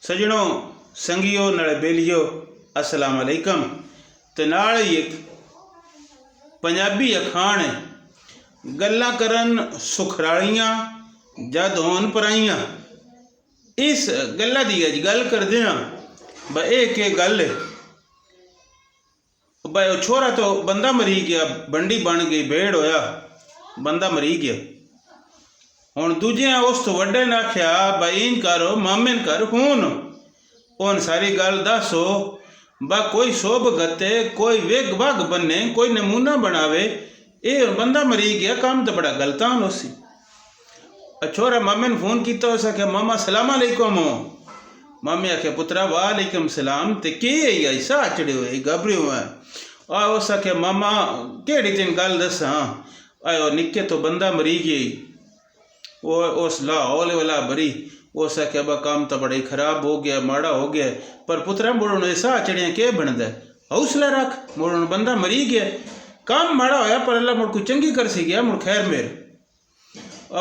सजनों संगियो नाले बेलियो अस्सलाम वालेकुम। ते नाल ही एक पंजाबी अखाण है, गल्लां करन सुखरालियां जद होन पराइयां। इस गल्ला दी अज गल करदे हां। एक गल है भाई, छोरा तो बंदा मरी गया, बंडी बन गई, भेड़ होया, बंदा मरी गया। हुण दूजे उस तो वड्डे ने आख्या भाई इंज करो, मामे ने कर खून उन सारी गल दसो। कोई शोभ गते, कोई वेग वग बने, कोई नमूना बनावे। ये बंदा मरी गया, काम तो बड़ा गलतान उसी। छोरा मामे ने फोन किया, उस आख्या मामा सलाम अलैकुम हो। मामे आख्या पुत्रा वालेकुम सलाम। ते के ऐसा चढ़े हुए घबरे हुए। उस आख्या मामा केड़ी तेन गल दसा। आयो निक्के तो बंदा मरी गई, वो उस लाहौल वाला बरी। उस आख्या बा काम तो बड़ा ही खराब हो गया, माड़ा हो गया। पर पुत्रा मुड़न ऐसा चढ़िया के बनता, हौसला रख, मुड़न बंदा मरी गया, काम माड़ा होया पर अल्लाह मुड़ को चंगी कर सी गया, मुड़ खैर मेरे।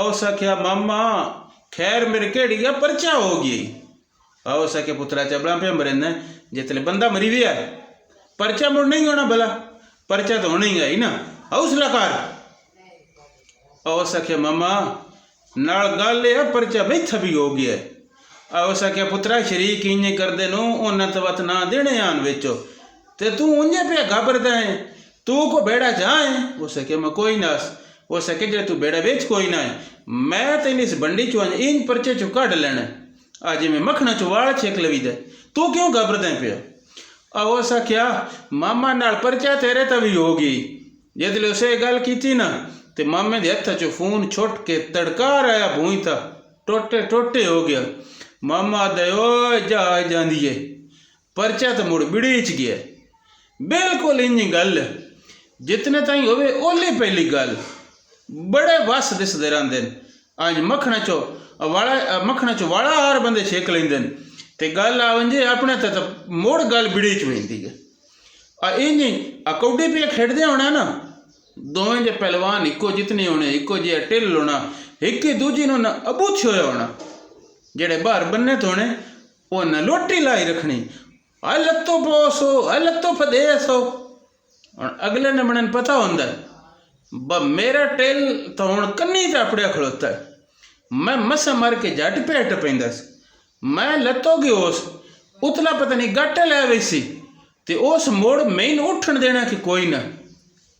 उस आख्या मामा खैर मेरे केड़ी गया, परचा हो गई। उस आख्या पुत्रा चबड़ा पे मरना जितने बंदा मरी गया, परचा मुड़ नहीं होना भला, परचा तो होना ही ना, हौसला कर। उस आख्या मामा नाल गल है परचा बैठा भी हो गया। उस आख्या पुत्रा शरीक इंज करदे नो उन्हें तो वत ना देने आन बेचो, ते तू उंजे पे घबरदा है, तू को बेड़ा जाए। उस आख्या मैं कोई ना। उस आख्या जे तू बेड़ा बेच कोई ना है, मैं तेन इस बंडी चो इंज परचे चो कढ़ लेना, आज मैं मखना चो वाल छेक लवी दे, तू क्यों घबरदा पिया। उस आख्या मामा नाल परचा तेरे तभी होगी। जिसले उसे गल की ना ते मामे दे हत्थ चो फोन छुट के तड़कार आया भूई था, टोटे टोटे हो गया। मामा दो जा जांदी है, परचा तो मुड़ बिड़ीच गया। बिल्कुल इंज गल जितने ताई होवे ओली पहली गल बड़े वस दिसदे रहिंदे। अज मखना चो वाला हर बंदे छेक लेंदे ते गल आ वंजे अपने तो मुड़ गल बिड़ीच वेंदी है। इंज कौडे पे खेडदे होना ना, दोवें जे पहलवान इको जितने होने, इको जे टिल होना, एक ही दूजी ने अबूछ होया होना। जेड़े बाहर बन्ने तो होने उन्हें लोटी लाई रखनी, लत्तो पोसो लत्तो फदेसो। अगले ने बने पता होंदा है मेरा टिल तो हुण कन्नी चापड़िया खड़ोता है, मैं मसा मार के जट पे हट पैंदा, मैं लत्तो गयोस उतला पता नहीं गट लै वैसी ते उस मोड़ मैन उठन देना कि कोई ना।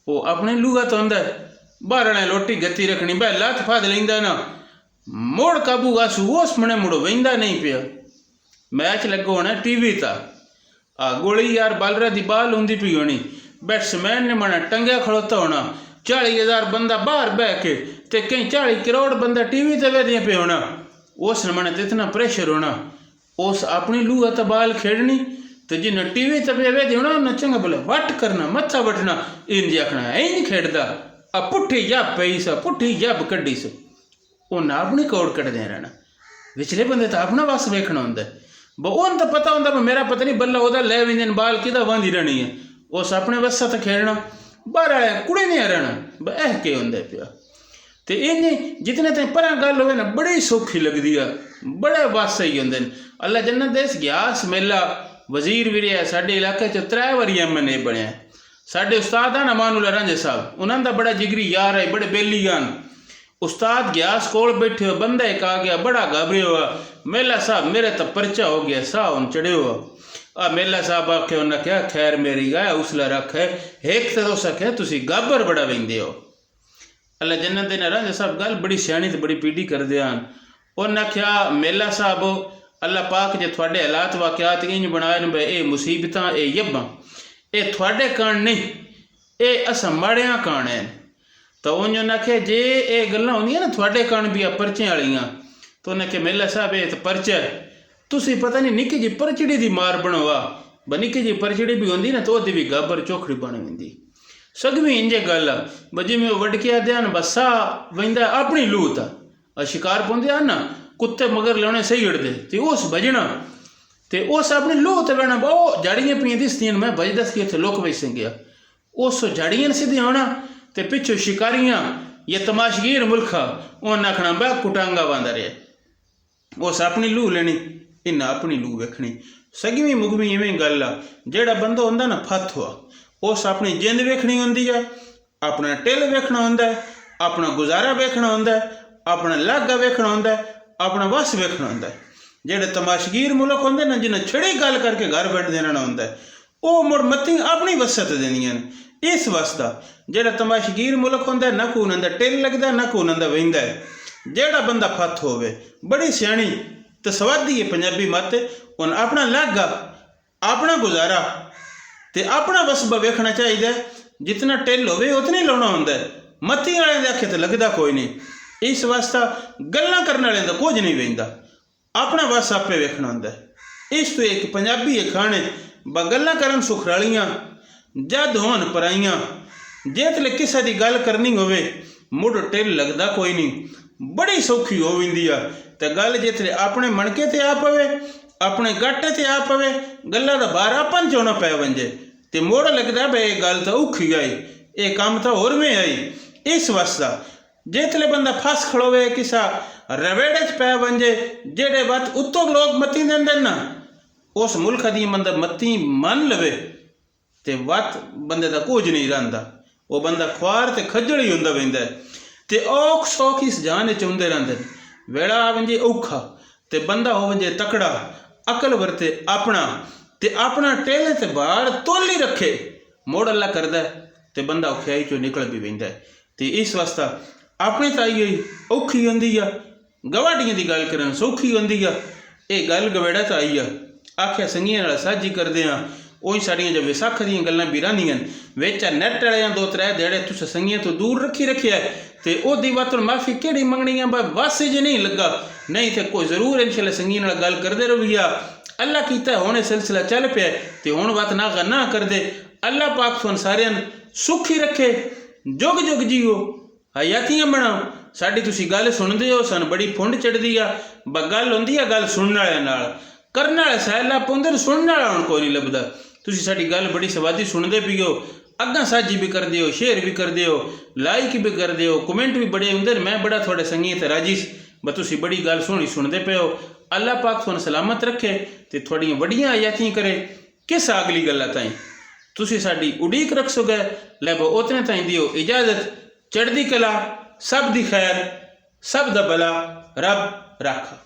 वो अपने लूगा तो आंदा बाहर ने लोटी गति रखनी, भाई लत फद लेंदा ना, मोड़ काबू आसू उस मने मुड़ो वेंदा नहीं पिया। मैच लगो होना टीवी ता गोली यार बालरा दी बाल होंदी पी होनी, बैट्समैन ने मना टंगिया खड़ोता होना, 40,000 बंदा बाहर बह के ते कहीं 40 करोड़ बंदा टीवी ते वेदियां पे होना। उस मने तो इतना प्रेशर होना, उस अपनी लूगा तो बाल खेड़नी, तो जिन्हें टीवी तबे वेदी होना उन्हें चंगा बोले वट करना, मत्था वटना, इंज आखना इंज खेड़दा पुट्ठी जब पई सा, पुट्ठी जब कड्डी स। उन्हें अपनी कौड़ कटदे रहना, विचले बंदे तो अपना वस वेखना होंदा है। उन तो पता होंदा मेरा पता नहीं बल्ला ओदा लै विंजन बाल किदा बांधी रहनी है, उस अपने वस्सा तो खेड़ना, बाहर आया कुड़े नहीं रहना। एह के होंदा पिया। तो इंज जितने तक पर गल होवे ना बड़ी सौखी लगदी है, बड़े वस ही होंदे ने। अल्लाह जन्नत देस ग्यास मेला वजीर भी रहा साढ़े इलाके च 3 बारी MNA बनया। साढ़े उस्ताद है ना मानुला रांझे साहब, उन्होंने का बड़ा जिगरी यार है, बड़े बेली गान। उस्ताद ग्यास कोल बैठे हो, बंदा एक आ गया बड़ा घबरे हुआ, मेला साहब मेरे तो परचा हो गया, साह उन चढ़े हुआ। मेला साहब आखे उन्हें क्या खैर मेरी गाय हौसला रख है, एक तो सके तुसी गाबर बड़ा वेंदे हो। अल्लाह जन्नत देना रांझे साहब गल बड़ी सियाणी तो बड़ी पीढ़ी कर दिया। उन्हें आख्या मेला साहब अल्लाह पाक जे थोड़े हालात वाकयात इंज बनाए न, ये मुसीबतां ये यब्बां ये थोड़े कारण नहीं, ये अस माड़ियां कारण है। तो उन्होंने आख्या जे ये गल्लां होंदियां ना थोड़े कारण भी परचे वालियां, तो उन्हें आख्या मेला साहब ये तो परचा है, तुसी पता नहीं निक्की जी परचड़ी दी मार बनवा, निक्की जी परचड़ी भी होंदी ना तो ओदी भी गाबर चोखड़ी बन वेंदी। सगवी इंजे गल आ जिवें वडकिया ध्यान बसा वेंदा अपनी लूह ता शिकार पौंदे ना कुत्ते मगर लाने सही उड़ते तो उस बजना तो उस अपनी लोह तो बहना बहुत झाड़ियाँ पियाँ दिसदियां, मैं बज दस के इतने लुक वैसे गया, उस झाड़ियाँ सीधे आना तो पिछू शिकारियाँ ये तमाशगीर मुल्खा उन्हें आखना बह कुटांगा बांधा रहा, उस अपनी लूह लेनी इन्हें अपनी लू वेखनी। सगीवीं मुगवीं इवें गल आ, जिहड़ा बंदा हुंदा ना फत हुआ उस अपनी जिंद वेखनी हुंदी है, अपना टिल वेखना हुंदा है, अपना गुजारा वेखना हुंदा है, अपना लागा वेखना हुंदा है, अपना वस वेखना हुंदा है। जिहड़े तमाशगीर मुल्क हुंदे ना, जिन्हें छड़ी गल करके घर बैठ देना हुंदा है, वो मुड़ मत्ती अपनी वसत देनियां ने। इस वास्ता जिहड़ा तमाशगीर मुल्क हुंदा है, ना कोई उन्हां दा टिल लगदा, ना कोई उन्हां दा वहिंदा है। जिहड़ा बंदा फत होवे, बड़ी सियाणी ते सवादी है पंजाबी मत, उन अपना लागा, अपना गुजारा ते अपना वसबा वेखना चाहिए। जितना टिल होवे उतना ही लाउणा हुंदा है। मत्ती वाले दे आखे तो लगदा कोई नहीं। इस वास्ता गल्लां करने वाले दा कुछ नहीं वहिंदा, अपना वस आपे वेखना हुंदा है। इस तो एक पंजाबी है खाने ब गल्लां करन सुखरालियां जद होन पराइयां, जितले किसे दी गल करनी होवे मुड़ टिल लगदा कोई नहीं। बड़ी सौखी हो विंदी आ ते गल जितले अपने मनके ते आ पवे, अपने गाटे ते आ पवे, गल्लां दा बार अपन चोना पै वंजे ते मुड़ लगदा बे ये गल तो औखी आई, ये काम तो होर में आई। इस वास्ता जितले बंदा फस खड़ोवे किसा रवेड़े च पै वंजे, जेड़े बात उत्तों लोग मत्ती देंदे ना, उस मुल्क दी बंदा मत्ती मन लवे ते वत बंदे दा कुछ नहीं रहिंदा। वो बंदा ख्वार ते खज्जल ही हुंदा वहिंदा है ते औख सौख इस जान च हुंदे रहिंदे। वेड़ा आ वंजे औखा ते बंदा हो वंजे तकड़ा, अकल वरते अपना ते अपना टेले ते बार तोली रखे, मोड़ अल्लाह करदा है ते बंदा औखियाई चो निकल भी वहिंदा है। ते इस वास्ता अपनी ताई औखी हुंदी आ, गवाडियां दी गल करन सौखी हुंदी आ। ये गल गवेड़ा तो आई आ, आख्या संगियां नाल साझी करदे आ, ਉਹੀ ਸਾਡੀਆਂ जो विसाख ਦੀਆਂ ਗੱਲਾਂ ਵੀ ਰਹਿੰਦੀਆਂ ਵਿੱਚ ਨੈਟ ਵਾਲਿਆਂ 2-3 ਦਿਹਾੜੇ ਤੁਸੀਂ ਸੰਗੀਆਂ ਤੋਂ ਦੂਰ ਰੱਖਿਆ ਤੇ ਉਹਦੀ ਵਾਤੋਂ ਮਾਫੀ ਕਿਹੜੀ ਮੰਗਣੀ ਆ। ਬਸ ਜੇ ਨਹੀਂ ਲੱਗਾ ਨਹੀਂ ਤੇ ਕੋਈ ਜ਼ਰੂਰ ਇਨਸ਼ਾਅੱਲਾ ਸੰਗੀਆਂ ਨਾਲ ਗੱਲ ਕਰਦੇ ਰਹੀਆ। ਅੱਲਾ ਕੀਤਾ ਹੁਣ ਇਹ ਸਿਲਸਿਲਾ ਚੱਲ ਪਿਆ ਤੇ ਹੁਣ ਬਾਤ ਨਾ ਕਰਦੇ। ਅੱਲਾ ਪਾਕ ਤੁਹਾਨੂੰ ਸਾਰਿਆਂ ਨੂੰ ਸੁਖੀ ਰੱਖੇ, ਜੁਗ ਜੁਗ ਜੀਓ, ਹਯਾਤੀਆਂ ਬਣਾਓ। ਸਾਡੀ ਤੁਸੀਂ ਗੱਲ ਸੁਣਦੇ ਹੋ, ਸਾਨੂੰ ਬੜੀ ਫੁੰਡ ਚੜਦੀ ਆ। ਗੱਲ ਹੁੰਦੀ ਆ ਗੱਲ ਸੁਣਨ ਵਾਲਿਆਂ ਨਾਲ, ਕਰਨ ਵਾਲੇ ਸਹਿਲਾ ਪਾਉਂਦੇ ਨੇ, ਸੁਣਨ ਵਾਲਾ ਹੁਣ ਕੋਈ ਨਹੀਂ ਲੱਭਦਾ। ਤੁਸੀਂ ਸਾਡੀ ਗੱਲ ਬੜੀ ਸਵਾਦੀ ਸੁਣਦੇ ਪਏ ਹੋ, ਅੱਗਾ ਸਾਜੀ ਵੀ ਕਰਦੇ ਹੋ, ਸ਼ੇਅਰ ਵੀ ਕਰਦੇ ਹੋ, ਲਾਈਕ ਵੀ ਕਰਦੇ ਹੋ, ਕਮੈਂਟ ਵੀ ਬੜੇ ਹੁੰਦੇ ਨੇ। ਮੈਂ ਬੜਾ ਤੁਹਾਡੇ ਸੰਗੀ ਤੇ ਰਾਜੀ ਬ ਤੁਸੀਂ ਬੜੀ ਗੱਲ ਸੋਹਣੀ ਸੁਣਦੇ ਪਏ ਹੋ। ਅੱਲਾ ਪਾਕ ਤੁਹਾਨੂੰ ਸਲਾਮਤ ਰੱਖੇ ਤੇ ਤੁਹਾਡੀਆਂ ਵੱਡੀਆਂ ਹਯਾਤੀਆਂ ਕਰੇ। ਕਿਸ ਅਗਲੀ ਗੱਲਾਂ ਤਾਈਂ ਤੁਸੀਂ ਸਾਡੀ ਉਡੀਕ ਰੱਖ ਸੋਗੇ। ਲੈ ਬੋ ਉਤਨੇ ਤਾਈਂ ਦਿਓ ਇਜਾਜ਼ਤ। ਚੜ੍ਹਦੀ ਕਲਾ, ਸਭ ਦੀ ਖੈਰ, ਸਭ ਦਾ ਭਲਾ ਰੱਬ ਰੱਖਾ।